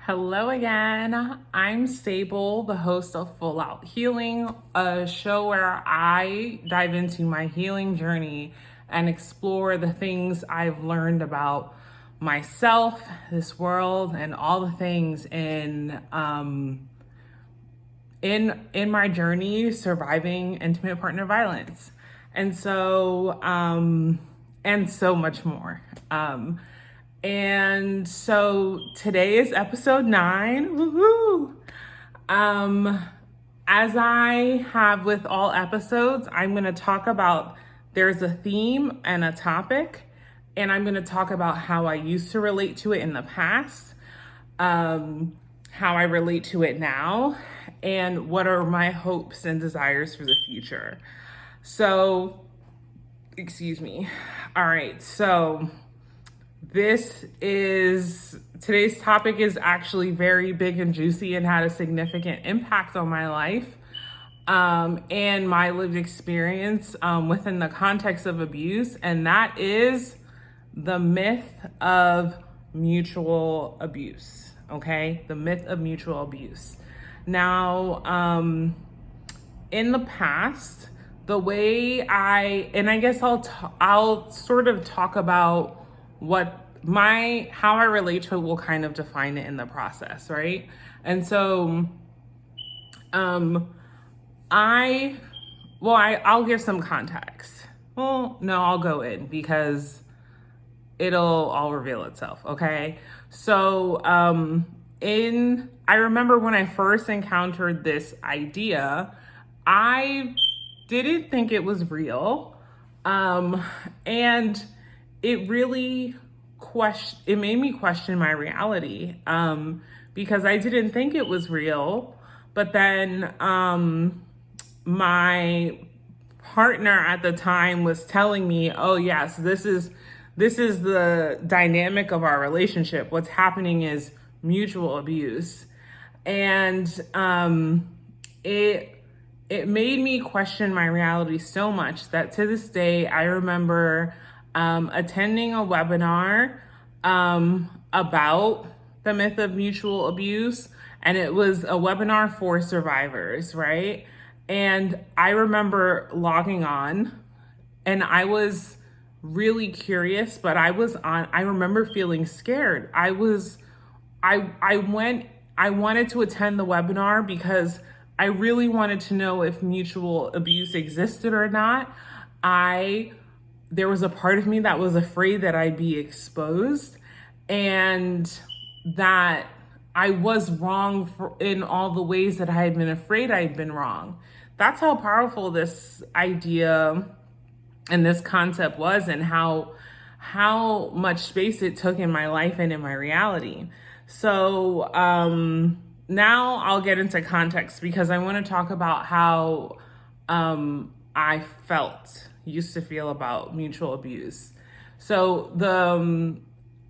Hello again. I'm Sable, the host of Full Out Healing, a show where I dive into my healing journey and explore the things I've learned about myself, this world, and all the things in my journey surviving intimate partner violence. And so much more. And so today is episode 9. Woohoo! As I have with all episodes, I'm going to talk about there's a theme and a topic, and I'm going to talk about how I used to relate to it in the past, how I relate to it now, and what are my hopes and desires for the future. So, excuse me. All right, so today's topic is actually very big and juicy and had a significant impact on my life and my lived experience within the context of abuse, and that is the myth of mutual abuse. Okay, the myth of mutual abuse. Now, in the past, the way I guess I'll sort of talk about how I relate to it will kind of define it in the process, right? And so, I'll give some context. Well, no, I'll go in because it'll all reveal itself, okay? So, I remember when I first encountered this idea, I didn't think it was real. And it really it made me question my reality, because I didn't think it was real. But then my partner at the time was telling me, oh yes, this is the dynamic of our relationship. What's happening is mutual abuse. And it made me question my reality so much that to this day, I remember attending a webinar about the myth of mutual abuse, and it was a webinar for survivors, right? And I remember logging on, and I was really curious, but I remember feeling scared. I wanted to attend the webinar because I really wanted to know if mutual abuse existed or not. There was a part of me that was afraid that I'd be exposed and that I was wrong in all the ways that I had been afraid I'd been wrong. That's how powerful this idea and this concept was, and how much space it took in my life and in my reality. So now I'll get into context because I want to talk about how I used to feel about mutual abuse. So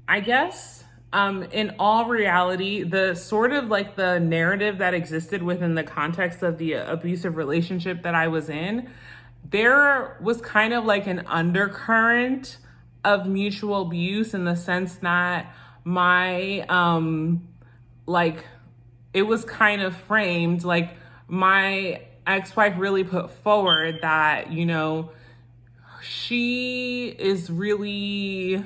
I guess in all reality, the sort of like the narrative that existed within the context of the abusive relationship that I was in, there was kind of like an undercurrent of mutual abuse in the sense that my it was kind of framed like my ex-wife really put forward that, she is really,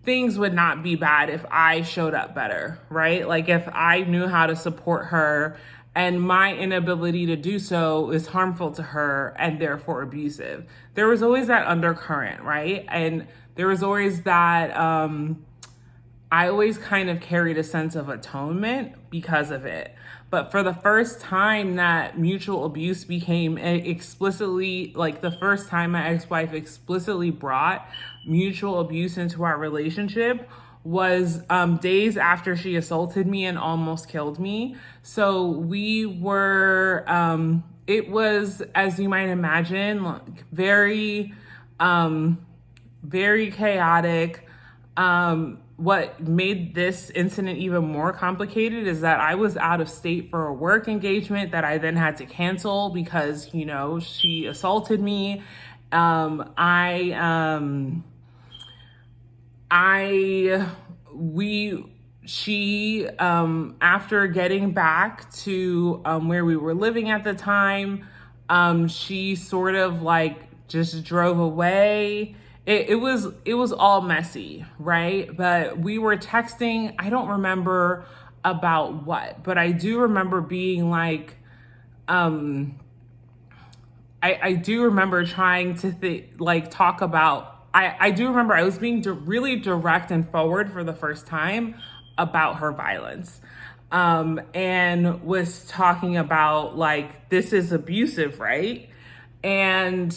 things would not be bad if I showed up better, right? Like if I knew how to support her, and my inability to do so is harmful to her and therefore abusive. There was always that undercurrent, right? And there was always that, I always kind of carried a sense of atonement because of it. But for the first time that mutual abuse became explicitly, like the first time my ex-wife explicitly brought mutual abuse into our relationship was days after she assaulted me and almost killed me. So we were, it was, as you might imagine, like very, very chaotic. What made this incident even more complicated is that I was out of state for a work engagement that I then had to cancel because, she assaulted me. she, after getting back to where we were living at the time, she sort of like just drove away. It was all messy, right? But we were texting. I don't remember about what, but I do remember being like, I do remember trying to talk about. I do remember I was being really direct and forward for the first time about her violence, and was talking about like, this is abusive, right? And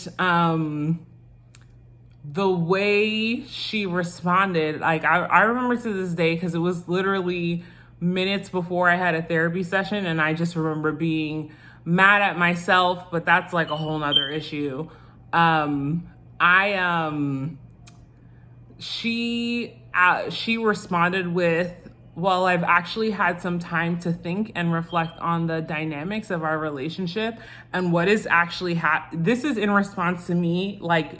the way she responded, like I remember to this day, because it was literally minutes before I had a therapy session, and I just remember being mad at myself, but that's like a whole nother issue. She responded with, well, I've actually had some time to think and reflect on the dynamics of our relationship and what is actually this is in response to me, like,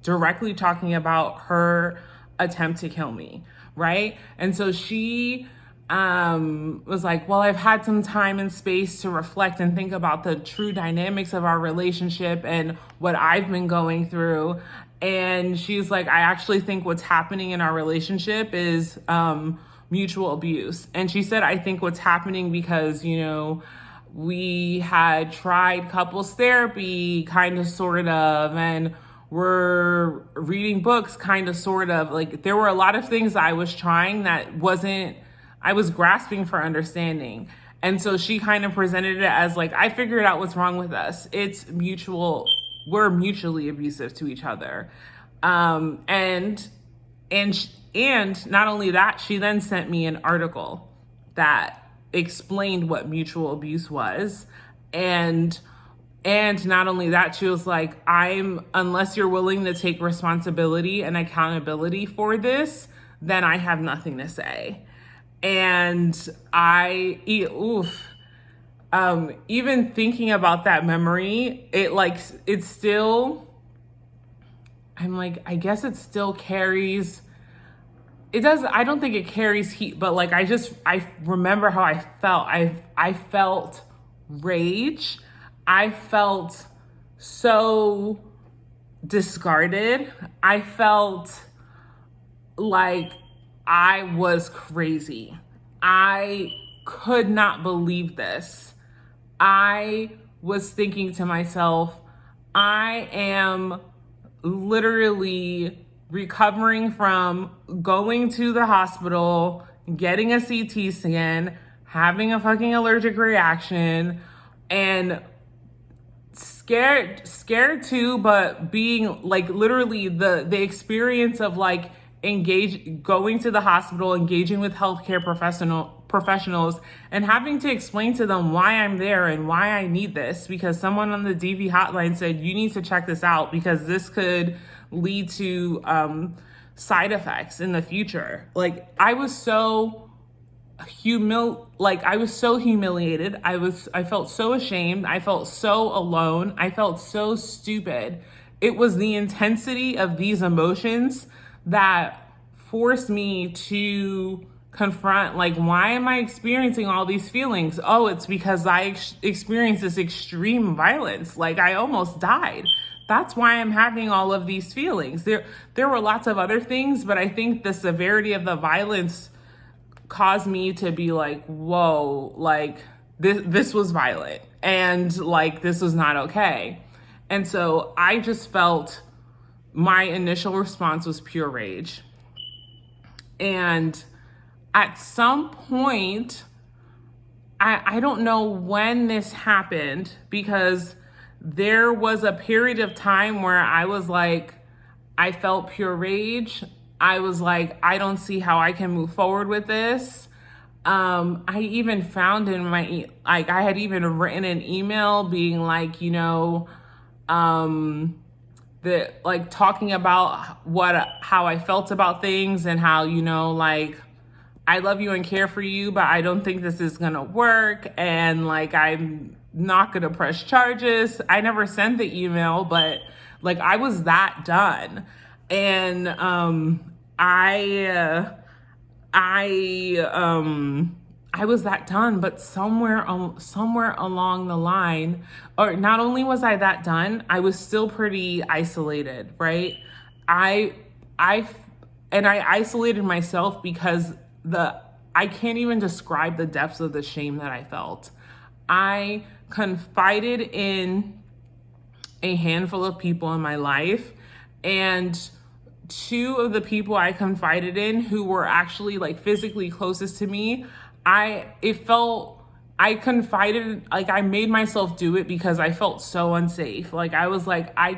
directly talking about her attempt to kill me, right? And so she was like, well, I've had some time and space to reflect and think about the true dynamics of our relationship and what I've been going through. And she's like, I actually think what's happening in our relationship is mutual abuse. And she said, I think what's happening because, we had tried couples therapy, kind of, sort of, and we're reading books, kind of, sort of. Like, there were a lot of things I was trying that I was grasping for understanding. And so she kind of presented it as like, I figured out what's wrong with us. It's mutual. We're mutually abusive to each other. And not only that, she then sent me an article that explained what mutual abuse was. And not only that, she was like, unless you're willing to take responsibility and accountability for this, then I have nothing to say. And even thinking about that memory, it's still, I'm like, I guess it still carries, it does, I don't think it carries heat, but like, I remember how I felt. I felt rage. I felt so discarded. I felt like I was crazy. I could not believe this. I was thinking to myself, I am literally recovering from going to the hospital, getting a CT scan, having a fucking allergic reaction, and scared too, but being like, literally the experience of like going to the hospital, engaging with healthcare professionals, and having to explain to them why I'm there and why I need this, because someone on the DV hotline said, you need to check this out because this could lead to side effects in the future. Like, I was so humiliated. I felt so ashamed. I felt so alone. I felt so stupid. It was the intensity of these emotions that forced me to confront, like, why am I experiencing all these feelings? Oh, it's because I experienced this extreme violence. Like, I almost died. That's why I'm having all of these feelings. There were lots of other things, but I think the severity of the violence caused me to be like, whoa, like, this was violent, and like, this was not okay. And so I just felt, my initial response was pure rage. And at some point, I don't know when this happened, because there was a period of time where I was like, I felt pure rage. I was like, I don't see how I can move forward with this. I even found in my, like, I had even written an email being like, like, talking about how I felt about things, and how, like, I love you and care for you, but I don't think this is gonna work, and like, I'm not gonna press charges. I never sent the email, but like, I was that done. And I I was that done, but somewhere along the line, or not only was I that done, I was still pretty isolated, right? I I and I isolated myself because the I can't even describe the depths of the shame that I felt. I confided in a handful of people in my life, and two of the people I confided in who were actually like physically closest to me, I confided, like I made myself do it because I felt so unsafe. Like I was like, I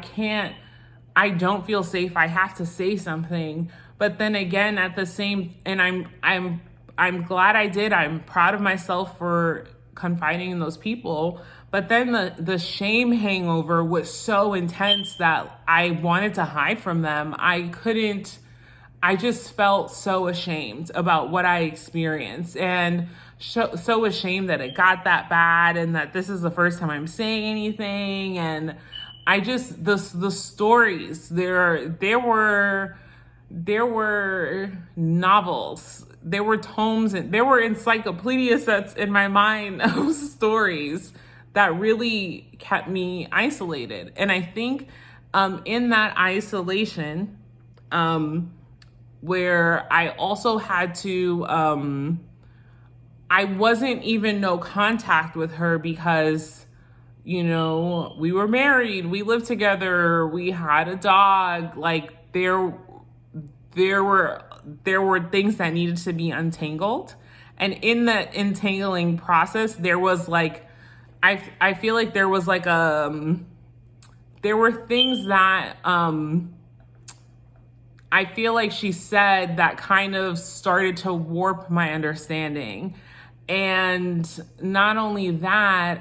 don't feel safe. I have to say something. But then again, at the same, and I'm glad I did. I'm proud of myself for confiding in those people. But then the shame hangover was so intense that I wanted to hide from them. I just felt so ashamed about what I experienced, and so ashamed that it got that bad, and that this is the first time I'm saying anything. And I just, the stories, there were novels, there were tomes, and there were encyclopedia sets in my mind of stories that really kept me isolated. And I think in that isolation, where I also had to, I wasn't even no contact with her because, you know, we were married, we lived together, we had a dog. Like there were things that needed to be untangled. And in the entangling process, there was like, I feel like there was like there were things that I feel like she said that kind of started to warp my understanding. And not only that,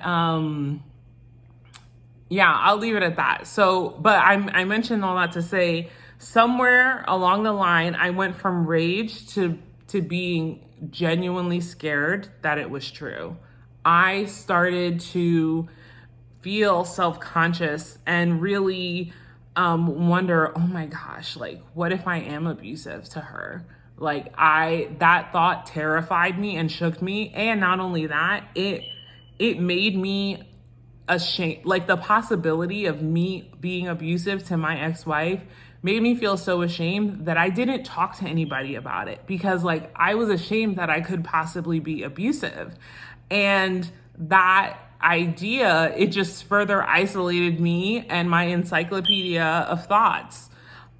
yeah, I'll leave it at that. So, but I mentioned all that to say, somewhere along the line, I went from rage to being genuinely scared that it was true. I started to feel self-conscious and really wonder, oh my gosh, like, what if I am abusive to her? Like, that thought terrified me and shook me. And not only that, it made me ashamed. Like, the possibility of me being abusive to my ex-wife made me feel so ashamed that I didn't talk to anybody about it, because like I was ashamed that I could possibly be abusive. And that idea, it just further isolated me and my encyclopedia of thoughts.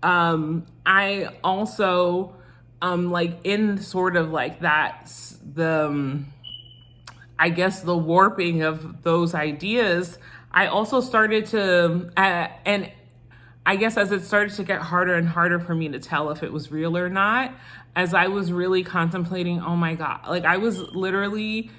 I also, like in sort of like that, I guess the warping of those ideas, I also started to, and I guess as it started to get harder and harder for me to tell if it was real or not, as I was really contemplating, oh my God, like I was literally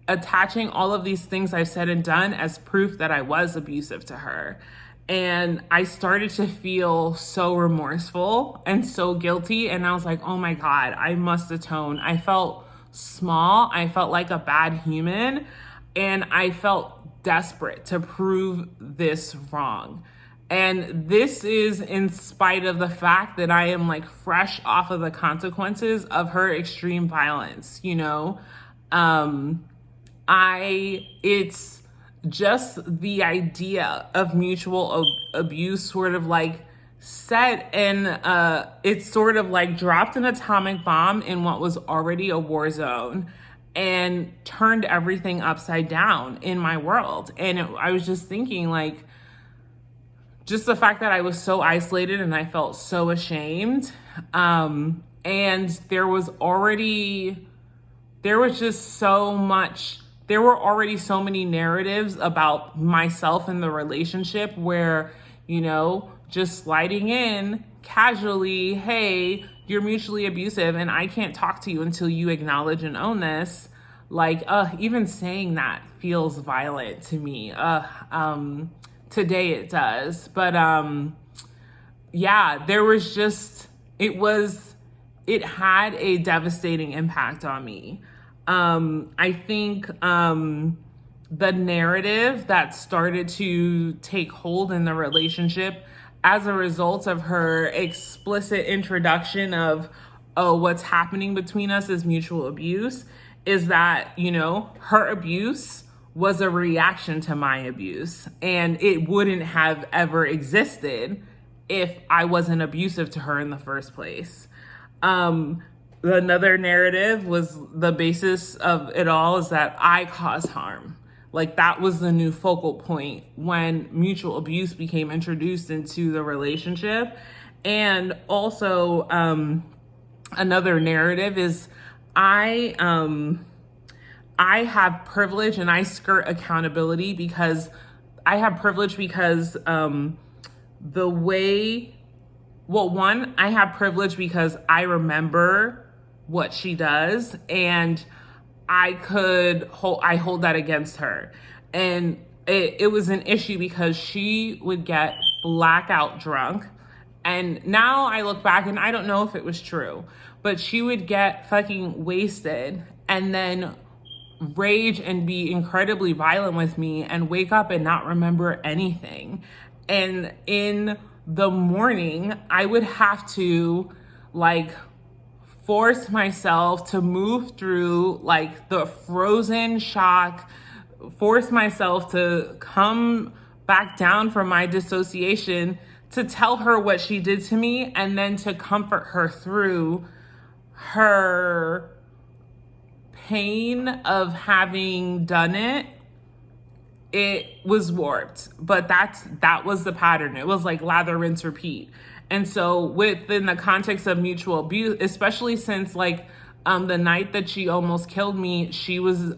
attaching all of these things I've said and done as proof that I was abusive to her. And I started to feel so remorseful and so guilty. And I was like, oh my God, I must atone. I felt small. I felt like a bad human. And I felt desperate to prove this wrong. And this is in spite of the fact that I am like fresh off of the consequences of her extreme violence, you know? It's just the idea of mutual abuse sort of like set and it's sort of like dropped an atomic bomb in what was already a war zone and turned everything upside down in my world. And I was just thinking like, just the fact that I was so isolated and I felt so ashamed. And there were already so many narratives about myself in the relationship where, you know, just sliding in casually, hey, you're mutually abusive and I can't talk to you until you acknowledge and own this. Like, even saying that feels violent to me. Today it does. But yeah, it had a devastating impact on me. I think the narrative that started to take hold in the relationship as a result of her explicit introduction of oh, what's happening between us is mutual abuse, is that, you know, her abuse was a reaction to my abuse, and it wouldn't have ever existed if I wasn't abusive to her in the first place. Another narrative was the basis of it all is that I cause harm. Like, that was the new focal point when mutual abuse became introduced into the relationship. And also, another narrative is I have privilege and I skirt accountability because I have privilege because the way, well, one, I have privilege because I remember what she does, and I hold that against her. And it was an issue because she would get blackout drunk. And now I look back and I don't know if it was true, but she would get fucking wasted and then rage and be incredibly violent with me and wake up and not remember anything. And in the morning, I would have to like force myself to move through like the frozen shock, force myself to come back down from my dissociation to tell her what she did to me and then to comfort her through her pain of having done it. It was warped, but that was the pattern. It was like lather, rinse, repeat. And so within the context of mutual abuse, especially since like the night that she almost killed me, she was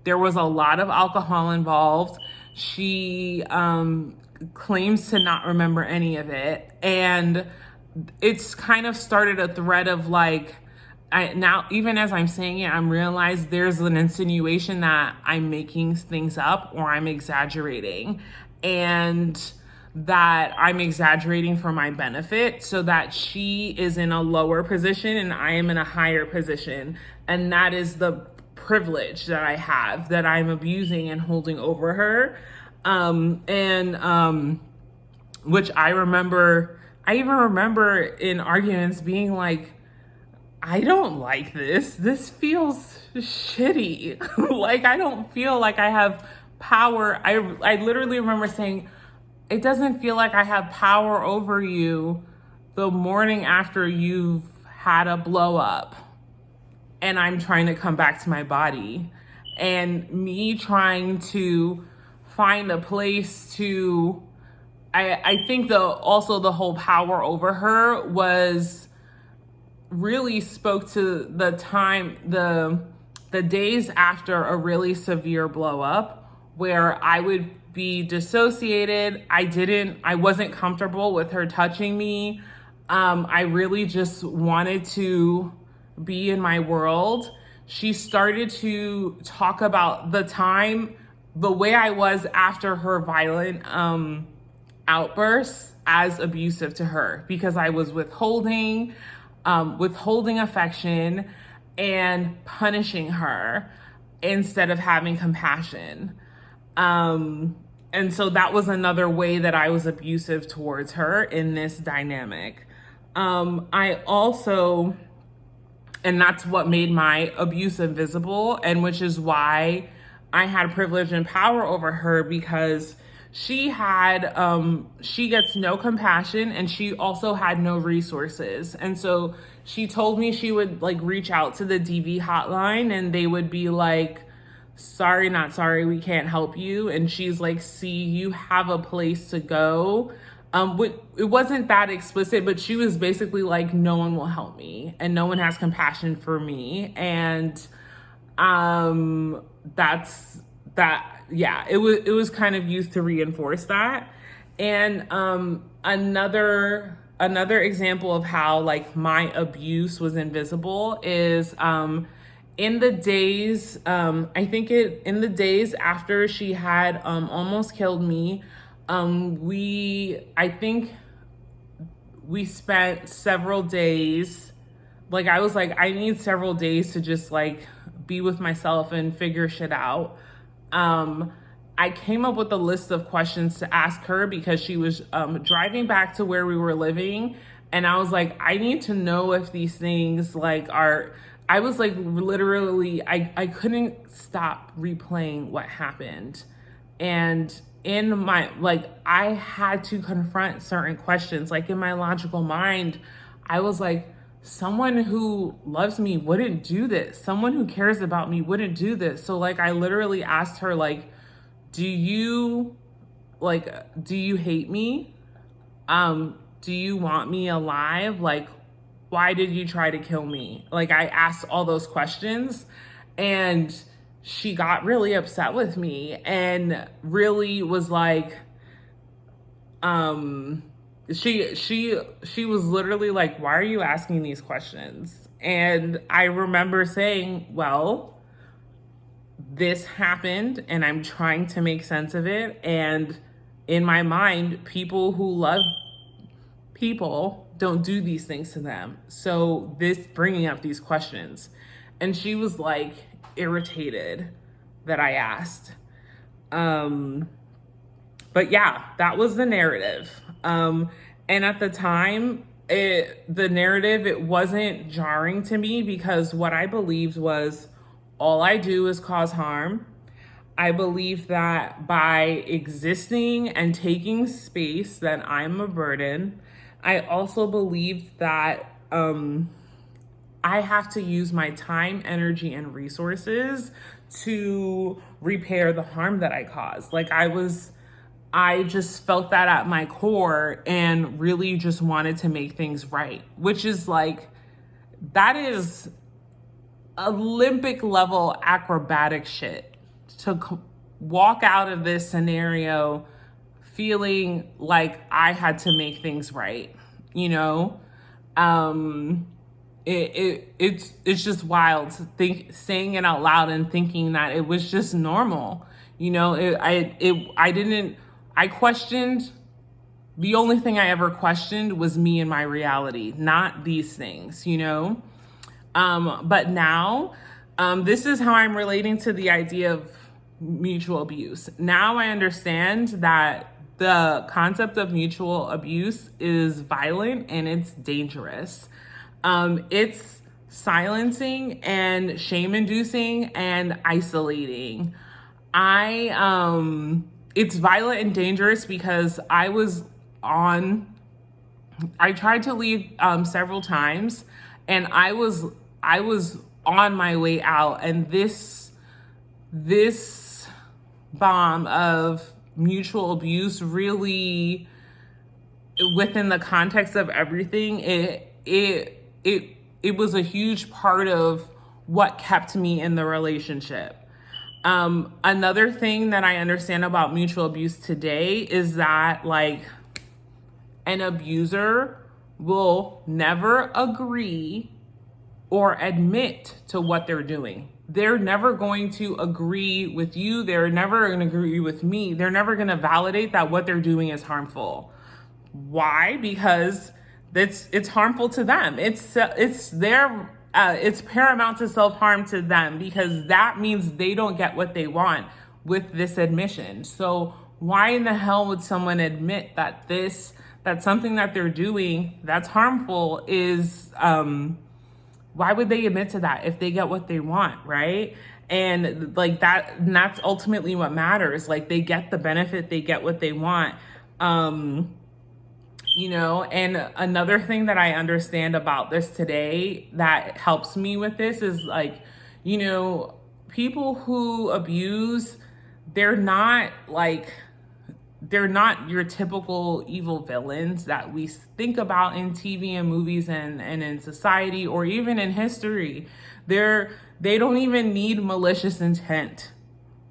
there was a lot of alcohol involved. She claims to not remember any of it, and it's kind of started a thread of like, now even as I'm saying it, I'm realized there's an insinuation that I'm making things up or I'm exaggerating, and that I'm exaggerating for my benefit so that she is in a lower position and I am in a higher position. And that is the privilege that I have, that I'm abusing and holding over her. Which I even remember in arguments being like, I don't like this. This feels shitty. Like, I don't feel like I have power. I literally remember saying, it doesn't feel like I have power over you the morning after you've had a blow up and I'm trying to come back to my body. And me trying to find a place to, I think also the whole power over her was really spoke to the time, the days after a really severe blow up where I would be dissociated. I wasn't comfortable with her touching me. I really just wanted to be in my world. She started to talk about the way I was after her violent outbursts as abusive to her, because I was withholding affection and punishing her instead of having compassion. And so that was another way that I was abusive towards her in this dynamic. I also, and that's what made my abuse invisible, and which is why I had privilege and power over her, because she gets no compassion and she also had no resources. And so she told me she would like reach out to the DV hotline and they would be like, sorry, not sorry, we can't help you. And she's like, see, you have a place to go. It wasn't that explicit, but she was basically like, no one will help me and no one has compassion for me. And that's that. Yeah, it was kind of used to reinforce that. And another example of how like my abuse was invisible is in the days, in the days after she had almost killed me, I think we spent several days, like I was like, I need several days to just like be with myself and figure shit out. I came up with a list of questions to ask her because she was driving back to where we were living And I was like, I need to know if these things like are, I was like, literally, I couldn't stop replaying what happened. And in my, like, I had to confront certain questions. Like in my logical mind, I was like, someone who loves me wouldn't do this. Someone who cares about me wouldn't do this. So like, I literally asked her, like, do you, like, do you hate me? Do you want me alive? Like, why did you try to kill me? Like, I asked all those questions, and she got really upset with me and really was like, she was literally like, why are you asking these questions? And I remember saying, well, this happened and I'm trying to make sense of it. And in my mind, people who love people don't do these things to them. So this bringing up these questions. And she was like irritated that I asked. But yeah, that was the narrative. And at the time, the narrative, it wasn't jarring to me because what I believed was all I do is cause harm. I believe that by existing and taking space that I'm a burden. I also believed that I have to use my time, energy, and resources to repair the harm that I caused. Like I just felt that at my core and really just wanted to make things right, which is like, that is Olympic level acrobatic shit to walk out of this scenario feeling like I had to make things right, you know? It's just wild to think, saying it out loud and thinking that it was just normal. You know, I questioned, the only thing I ever questioned was me and my reality, not these things, you know? But now, this is how I'm relating to the idea of mutual abuse. Now I understand that the concept of mutual abuse is violent and it's dangerous. It's silencing and shame inducing and isolating. It's violent and dangerous because I tried to leave, several times, and I was on my way out, and this bomb of mutual abuse really, within the context of everything, it was a huge part of what kept me in the relationship. Another thing that I understand about mutual abuse today is that, like, an abuser will never agree or admit to what they're doing. They're never going to agree with you. They're never going to agree with me. They're never going to validate that what they're doing is harmful. Why? Because it's harmful to them. It's paramount to self-harm to them, because that means they don't get what they want with this admission. So why in the hell would someone admit that something that they're doing that's harmful is, why would they admit to that if they get what they want, right? And like and that's ultimately what matters. Like, they get the benefit, they get what they want. You know, and another thing that I understand about this today that helps me with this is, like, you know, people who abuse, they're not your typical evil villains that we think about in TV and movies and in society or even in history. They don't even need malicious intent,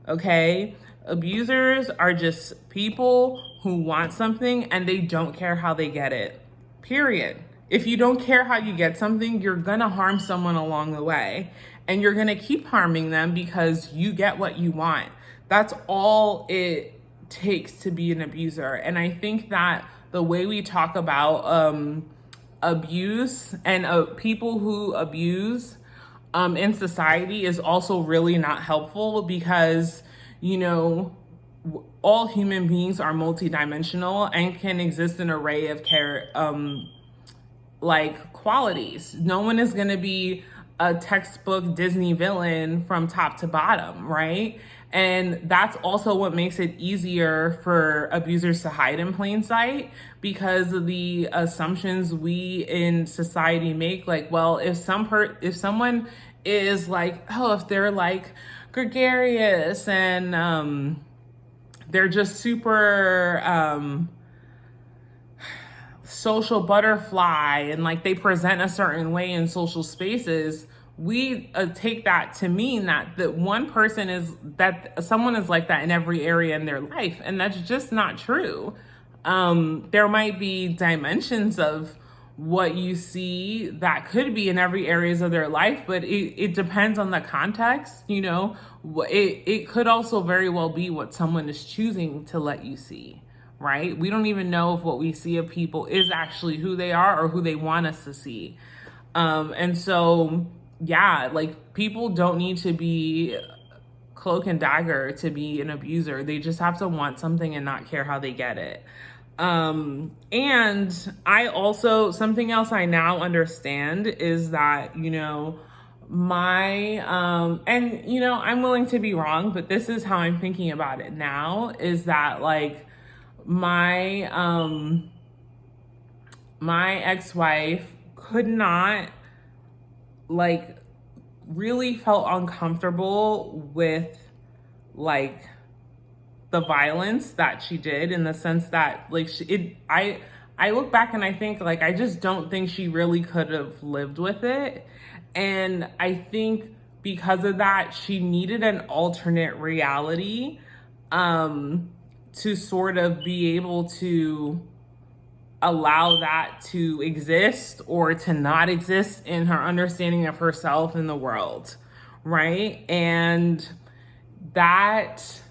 okay? Abusers are just people who want something and they don't care how they get it, period. If you don't care how you get something, you're gonna harm someone along the way, and you're gonna keep harming them because you get what you want. That's all it takes to be an abuser. And I think that the way we talk about abuse and people who abuse in society is also really not helpful, because, you know, all human beings are multidimensional and can exist in an array of like qualities. No one is going to be a textbook Disney villain from top to bottom, right? And that's also what makes it easier for abusers to hide in plain sight, because of the assumptions we in society make. Like, well, if someone is like, oh, if they're like gregarious and they're just super social butterfly and like they present a certain way in social spaces, we take that to mean that one person is, that someone is like that in every area in their life, and that's just not true. There might be dimensions of what you see that could be in every areas of their life, but it depends on the context. It could also very well be what someone is choosing to let you see, right? We don't even know if what we see of people is actually who they are or who they want us to see. And so, yeah, like, people don't need to be cloak and dagger to be an abuser. They just have to want something and not care how they get it. And I also, something else I now understand is that, I'm willing to be wrong, but this is how I'm thinking about it now, is that like my ex-wife could not, like, really felt uncomfortable with like the violence that she did, in the sense that like I look back and I think like I just don't think she really could have lived with it. And I think because of that, she needed an alternate reality to sort of be able to allow that to exist or to not exist in her understanding of herself in the world, right? And that,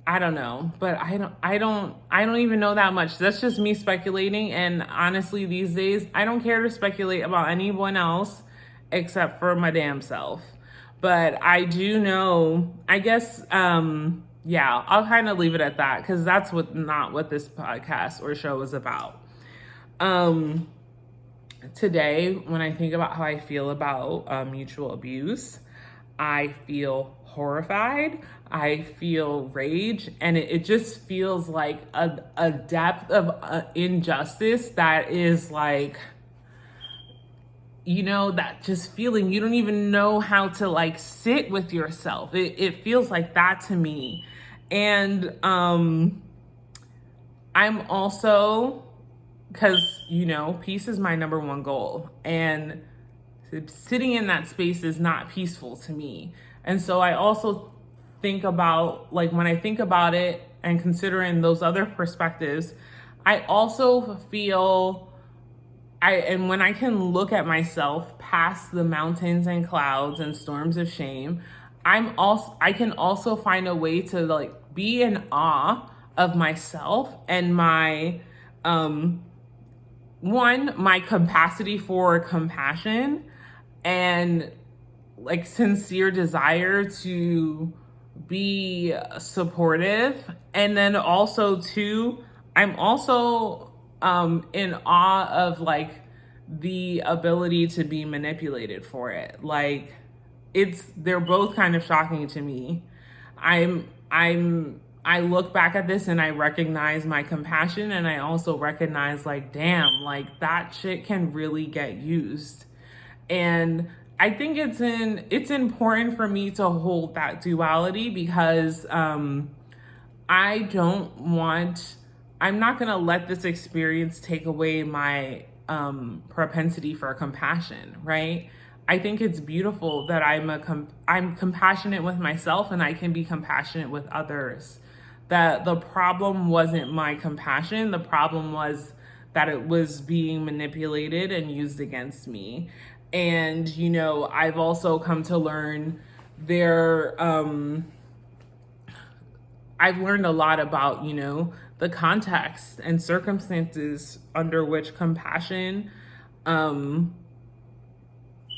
I don't know, but I don't even know that much. That's just me speculating. And honestly, these days, I don't care to speculate about anyone else except for my damn self. But I do know, I guess, yeah, I'll kind of leave it at that, because that's not what this podcast or show is about. Today, when I think about how I feel about mutual abuse, I feel horrified. I feel rage, and it just feels like a depth of injustice that is like, that just feeling you don't even know how to like sit with yourself. It feels like that to me. And I'm also, because peace is my number one goal, and sitting in that space is not peaceful to me. And so I also think about, like, when I think about it and considering those other perspectives, I also feel and when I can look at myself past the mountains and clouds and storms of shame, I can also find a way to like be in awe of myself and my my capacity for compassion and like sincere desire to be supportive. And then also too, I'm also in awe of like the ability to be manipulated for it. Like, they're both kind of shocking to me. I look back at this and I recognize my compassion, and I also recognize like, damn, like that shit can really get used. And I think it's important for me to hold that duality, because I'm not going to let this experience take away my propensity for compassion, right? I think it's beautiful that I'm compassionate with myself, and I can be compassionate with others. That the problem wasn't my compassion. The problem was that it was being manipulated and used against me. And, I've also come to learn I've learned a lot about, the context and circumstances under which compassion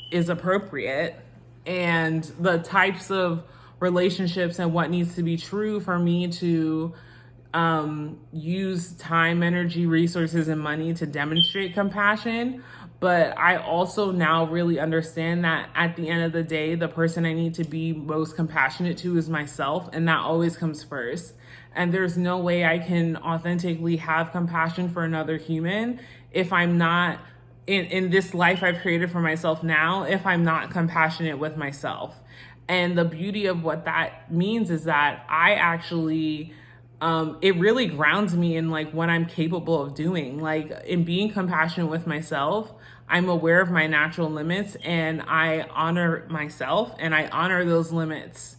is appropriate, and the types of relationships and what needs to be true for me to use time, energy, resources, and money to demonstrate compassion. But I also now really understand that at the end of the day, the person I need to be most compassionate to is myself, and that always comes first. And there's no way I can authentically have compassion for another human if I'm not in this life I've created for myself now, if I'm not compassionate with myself. And the beauty of what that means is that I actually, it really grounds me in like what I'm capable of doing. Like in being compassionate with myself, I'm aware of my natural limits and I honor myself and I honor those limits,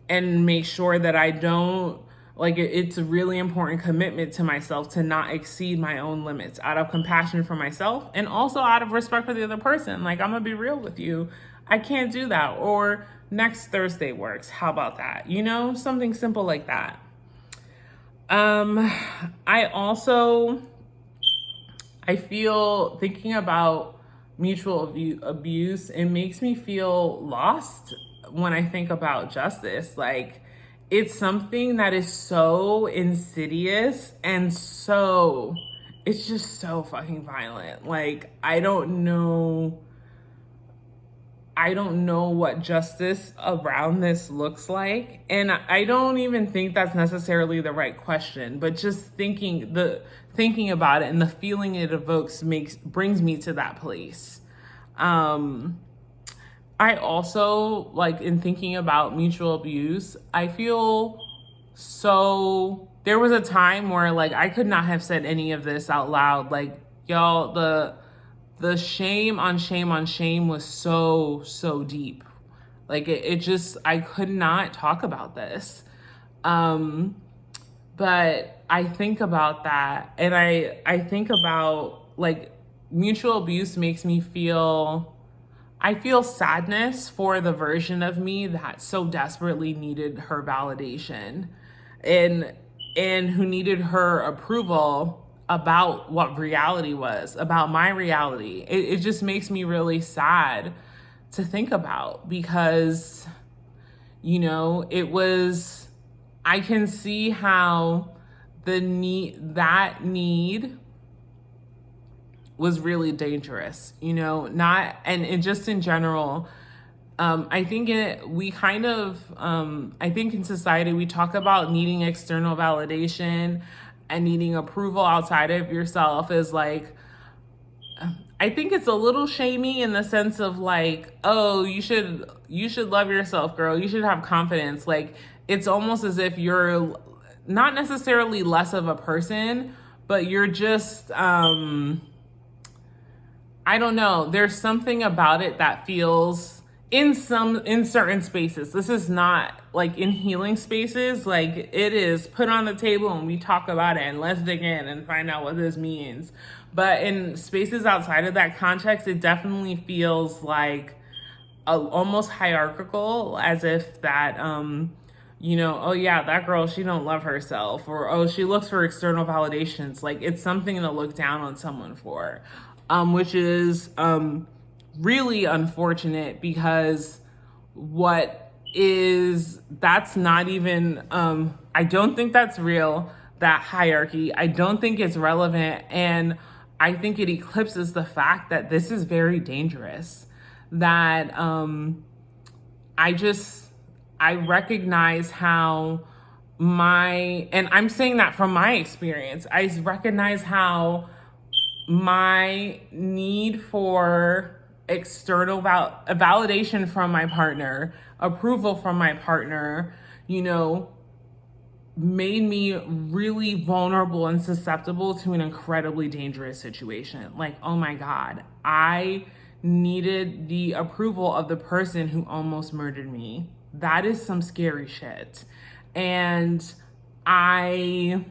and make sure that I don't, like it's a really important commitment to myself to not exceed my own limits out of compassion for myself and also out of respect for the other person. Like, I'm gonna be real with you, I can't do that. Or next Thursday works, how about that? You know, something simple like that. I also, I feel, thinking about mutual abuse, it makes me feel lost when I think about justice. Like, it's something that is so insidious and so, it's just so fucking violent. Like, I don't know what justice around this looks like. And I don't even think that's necessarily the right question, but just thinking about it and the feeling it evokes brings me to that place. I also, like, in thinking about mutual abuse, I feel so, there was a time where like I could not have said any of this out loud. Like, y'all, the shame on shame on shame was so deep. Like it just, I could not talk about this. But I think about that and I think about like mutual abuse makes me feel, I feel sadness for the version of me that so desperately needed her validation and who needed her approval about what reality was, about my reality. It just makes me really sad to think about because, you know, it was, I can see how that need was really dangerous, you know, not, and just in general, I think I think in society, we talk about needing external validation and needing approval outside of yourself is like, I think it's a little shamey in the sense of like, oh, you should love yourself, girl. You should have confidence. Like, it's almost as if you're not necessarily less of a person, but you're just, I don't know. There's something about it that feels in certain spaces. This is not like in healing spaces. Like, it is put on the table and we talk about it and let's dig in and find out what this means. But in spaces outside of that context, it definitely feels like almost hierarchical, as if that, you know, oh yeah, that girl, she don't love herself, or oh, she looks for external validations. Like, it's something to look down on someone for, which is really unfortunate because that's not even, I don't think that's real, that hierarchy. I don't think it's relevant. And I think it eclipses the fact that this is very dangerous, that I recognize how and I'm saying that from my experience, I recognize how my need for external validation from my partner, approval from my partner, you know, made me really vulnerable and susceptible to an incredibly dangerous situation. Like, oh my God, I needed the approval of the person who almost murdered me. That is some scary shit. And I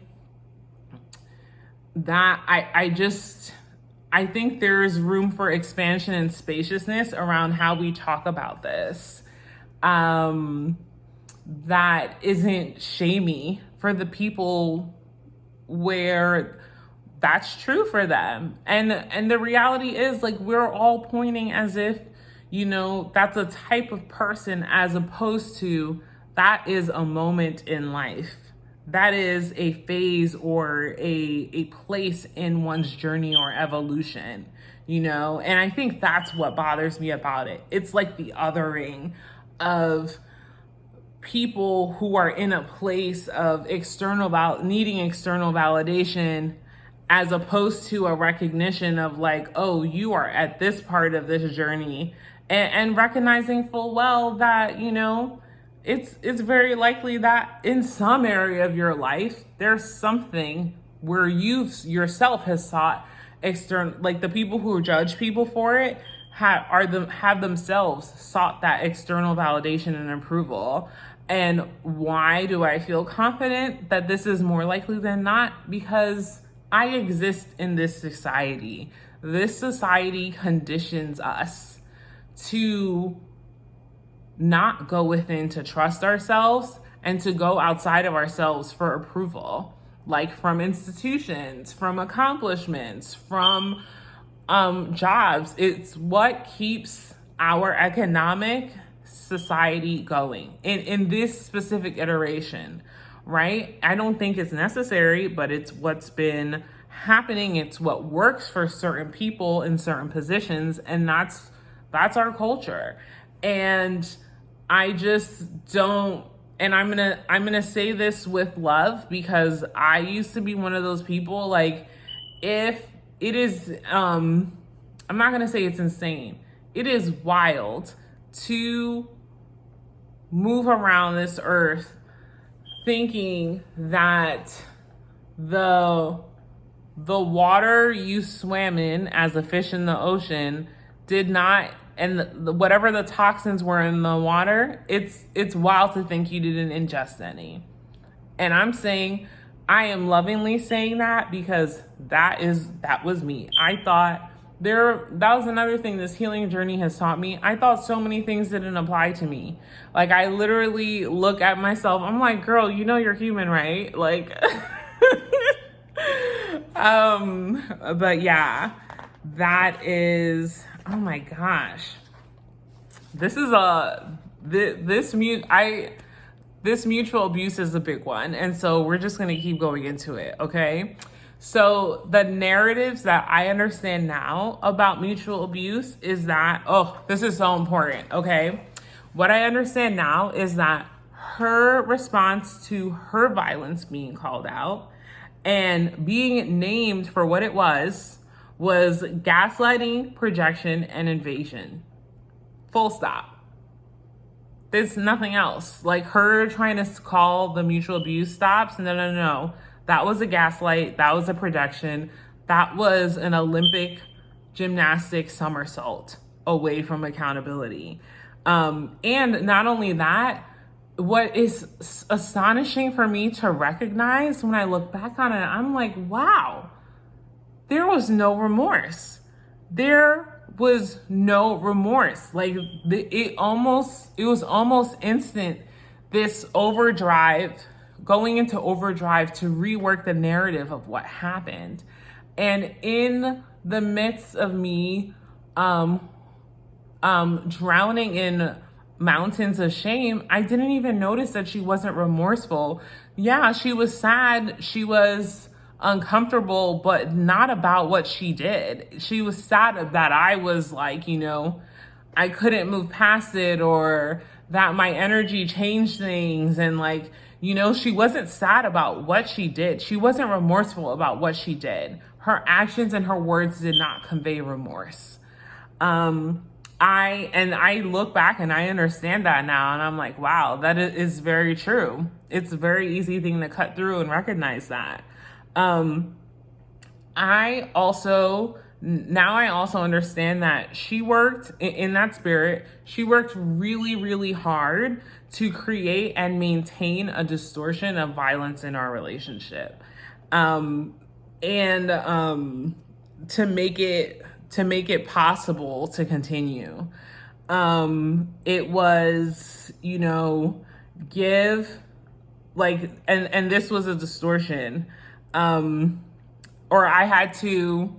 think there's room for expansion and spaciousness around how we talk about this. That isn't shamey for the people where that's true for them. And the reality is, like, we're all pointing as if, you know, that's a type of person, as opposed to that is a moment in life. that is a phase or a place in one's journey or evolution, you know? And I think that's what bothers me about it. It's like the othering of people who are in a place of needing external validation, as opposed to a recognition of like, oh, you are at this part of this journey, and recognizing full well that, you know, it's very likely that in some area of your life, there's something where you yourself has sought external, like the people who judge people for it have themselves sought that external validation and approval. And why do I feel confident that this is more likely than not? Because I exist in this society. This society conditions us to not go within to trust ourselves and to go outside of ourselves for approval, like from institutions, from accomplishments, from jobs. It's what keeps our economic society going in this specific iteration, right? I don't think it's necessary, but it's what's been happening. It's what works for certain people in certain positions, and that's our culture. And I just don't, and I'm gonna say this with love, because I used to be one of those people, like, if it is I'm not gonna say it's insane, it is wild to move around this earth thinking that the water you swam in as a fish in the ocean did not, and whatever the toxins were in the water, it's wild to think you didn't ingest any. And I'm saying, I am lovingly saying that, because that was me. I thought that was another thing this healing journey has taught me. I thought so many things didn't apply to me. Like, I literally look at myself, I'm like, girl, you know you're human, right? Like, but yeah, that is, oh my gosh. This mutual abuse is a big one. And so we're just going to keep going into it. Okay. So the narratives that I understand now about mutual abuse is that, oh, this is so important. Okay. What I understand now is that her response to her violence being called out and being named for what it was gaslighting, projection, and invasion. Full stop. There's nothing else. Like, her trying to call the mutual abuse stops. No. That was a gaslight. That was a projection. That was an Olympic gymnastic somersault away from accountability. And not only that, what is astonishing for me to recognize when I look back on it, I'm like, wow, there was no remorse. There was no remorse. Like, it was almost instant, this overdrive, going into overdrive to rework the narrative of what happened. And in the midst of me drowning in mountains of shame, I didn't even notice that she wasn't remorseful. Yeah, she was sad, she was uncomfortable, but not about what she did. She was sad that I was like, you know, I couldn't move past it, or that my energy changed things. And like, you know, she wasn't sad about what she did. She wasn't remorseful about what she did. Her actions and her words did not convey remorse. I look back and I understand that now, and I'm like, wow, that is very true. It's a very easy thing to cut through and recognize that. I also understand that she worked in that spirit. She worked really, really hard to create and maintain a distortion of violence in our relationship. And to make it possible to continue. It was, you know, give, like, and this was a distortion. Or I had to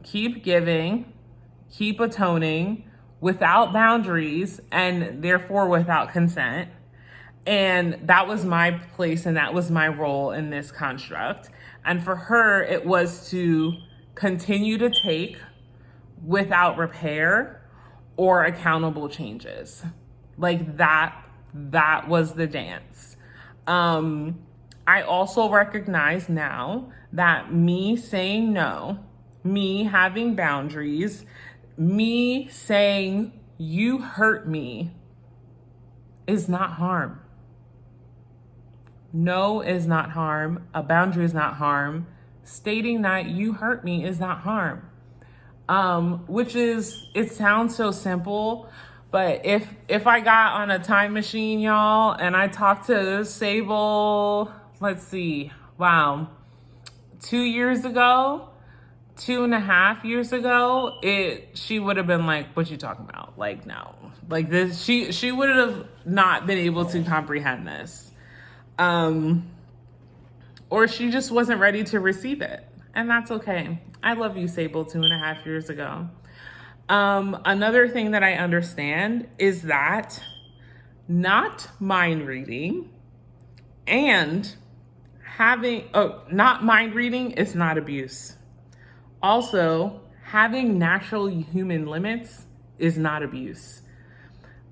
keep giving, keep atoning without boundaries, and therefore without consent. And that was my place and that was my role in this construct. And for her, it was to continue to take without repair or accountable changes. Like that was the dance. I also recognize now that me saying no, me having boundaries, me saying you hurt me is not harm. No is not harm. A boundary is not harm. Stating that you hurt me is not harm. Which is, it sounds so simple, but if I got on a time machine, y'all, and I talked to Sable, let's see, wow, 2.5 years ago, she would have been like, what you talking about? Like, no, like this, she would have not been able to comprehend this. Or she just wasn't ready to receive it. And that's okay. I love you, Sable, 2.5 years ago. Another thing that I understand is that not mind reading and not mind reading is not abuse. Also, having natural human limits is not abuse.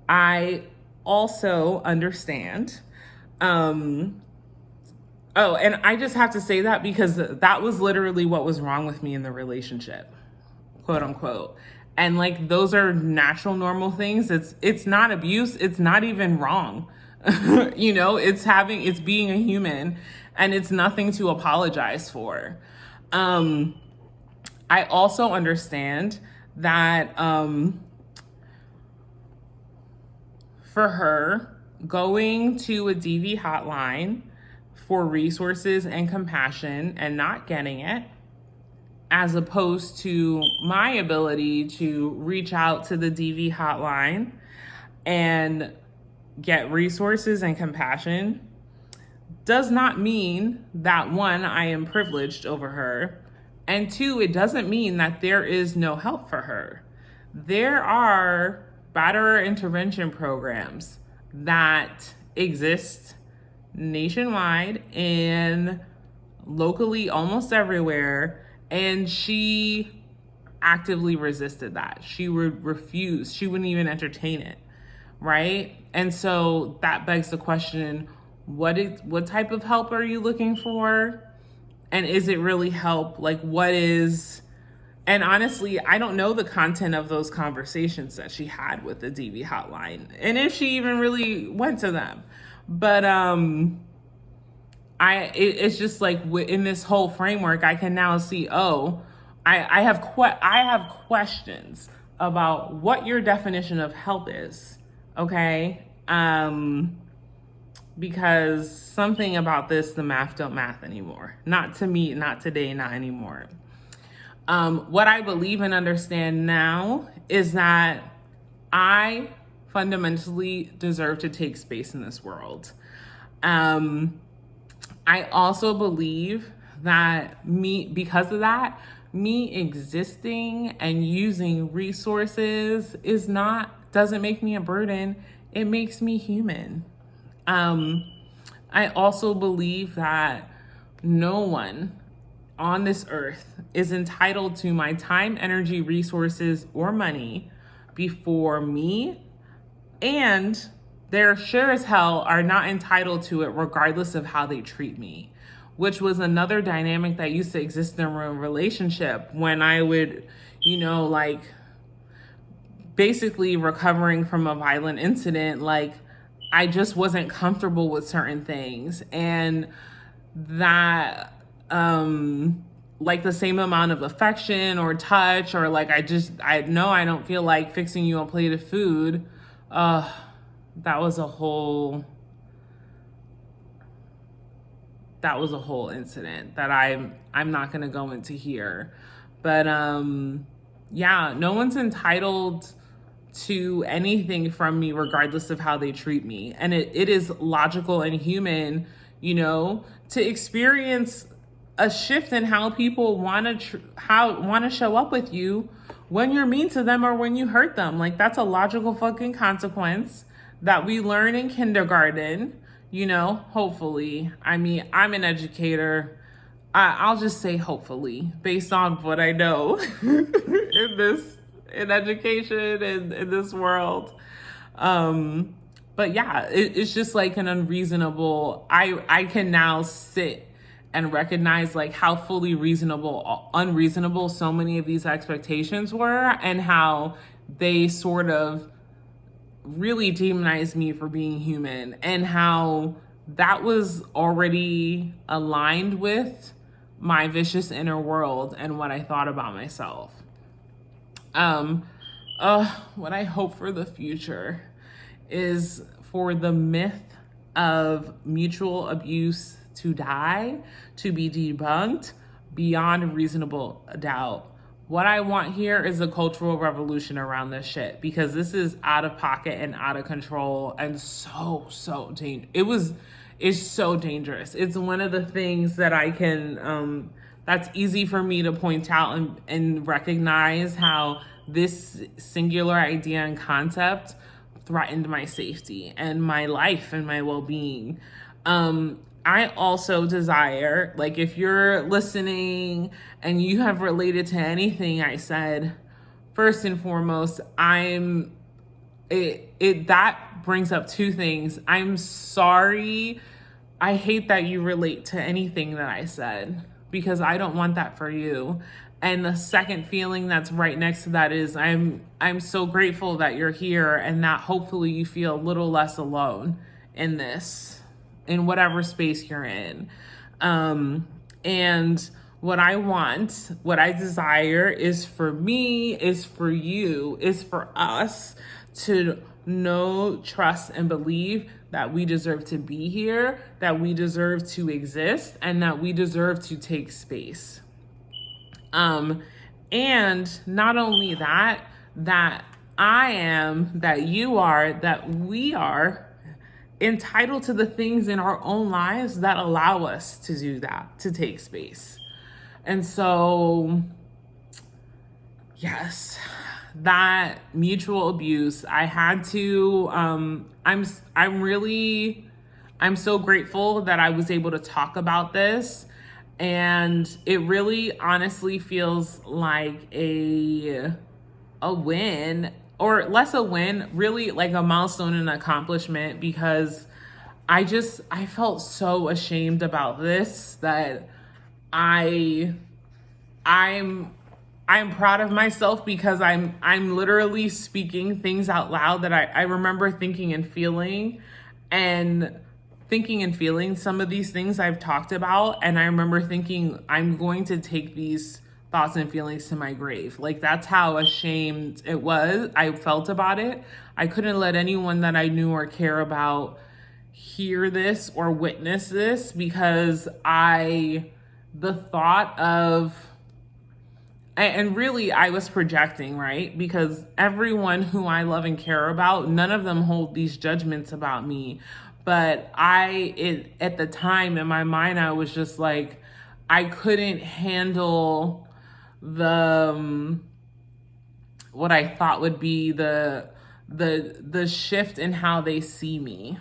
I also understand. And I just have to say that because that was literally what was wrong with me in the relationship, quote unquote. And like, those are natural, normal things. It's not abuse. It's not even wrong. It's being a human, and it's nothing to apologize for. I also understand that, for her, going to a DV hotline for resources and compassion and not getting it, as opposed to my ability to reach out to the DV hotline and get resources and compassion, does not mean that, one, I am privileged over her, and two, it doesn't mean that there is no help for her. There are batterer intervention programs that exist nationwide and locally almost everywhere, and she actively resisted that. She would refuse. She wouldn't even entertain it, right? And so that begs the question, what type of help are you looking for? And is it really help? Like, what is... And honestly, I don't know the content of those conversations that she had with the DV hotline, and if she even really went to them. But it's just like, in this whole framework, I can now see, I have questions about what your definition of help is, okay? Because something about this, the math don't math anymore. Not to me, not today, not anymore. What I believe and understand now is that I fundamentally deserve to take space in this world. I also believe that because of that, me existing and using resources doesn't make me a burden. It makes me human. I also believe that no one on this earth is entitled to my time, energy, resources, or money before me, and they're sure as hell are not entitled to it regardless of how they treat me, which was another dynamic that used to exist in a relationship when I would, basically recovering from a violent incident, like, I just wasn't comfortable with certain things, and that like the same amount of affection or touch, or like, I don't feel like fixing you a plate of food. That was a whole incident that I'm not gonna go into here. But no one's entitled to anything from me regardless of how they treat me. And it is logical and human, to experience a shift in how people want to show up with you when you're mean to them or when you hurt them. Like, that's a logical fucking consequence that we learn in kindergarten, hopefully. I mean, I'm an educator. I'll just say hopefully, based on what I know in education and in this world. But yeah, it's just like an unreasonable. I can now sit and recognize like how fully unreasonable so many of these expectations were, and how they sort of really demonized me for being human, and how that was already aligned with my vicious inner world and what I thought about myself. What I hope for the future is for the myth of mutual abuse to die, to be debunked beyond reasonable doubt. What I want here is a cultural revolution around this shit, because this is out of pocket and out of control and so dangerous. It's so dangerous. It's one of the things that I can, that's easy for me to point out and recognize how this singular idea and concept threatened my safety and my life and my well-being. I also desire, like, if you're listening and you have related to anything I said, first and foremost, that brings up two things. I'm sorry. I hate that you relate to anything that I said, because I don't want that for you. And the second feeling that's right next to that is I'm so grateful that you're here, and that hopefully you feel a little less alone in this, in whatever space you're in. And what I desire is for me, is for you, is for us to know, trust, and believe that we deserve to be here, that we deserve to exist, and that we deserve to take space. And not only that I am, that you are, that we are entitled to the things in our own lives that allow us to do that, to take space. And so, yes, that mutual abuse, I had to, I'm so grateful that I was able to talk about this. And it really honestly feels like a win, or less a win, really like a milestone and accomplishment, because I felt so ashamed about this that I'm proud of myself, because I'm literally speaking things out loud that I remember thinking and feeling some of these things I've talked about. And I remember thinking, I'm going to take these thoughts and feelings to my grave. Like, that's how ashamed I felt about it. I couldn't let anyone that I knew or care about hear this or witness this, because the thought of, and really I was projecting, right? Because everyone who I love and care about, none of them hold these judgments about me. But at the time in my mind, I was just like, I couldn't handle what I thought would be the shift in how they see me.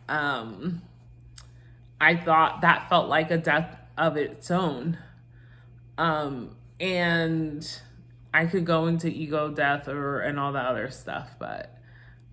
I thought that felt like a death of its own. And I could go into ego death and all that other stuff, but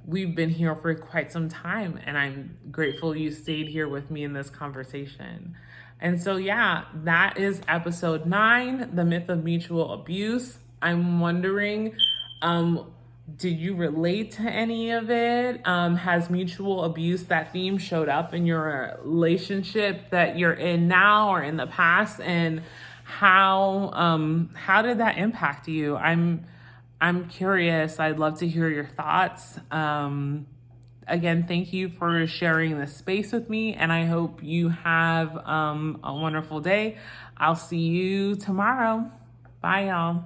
we've been here for quite some time, and I'm grateful you stayed here with me in this conversation. And so, yeah, that is episode 9, The Myth of Mutual Abuse. I'm wondering, did you relate to any of it? Has mutual abuse, that theme, showed up in your relationship that you're in now or in the past? And how did that impact you? I'm curious. I'd love to hear your thoughts. Again, thank you for sharing this space with me, and I hope you have a wonderful day. I'll see you tomorrow. Bye, y'all.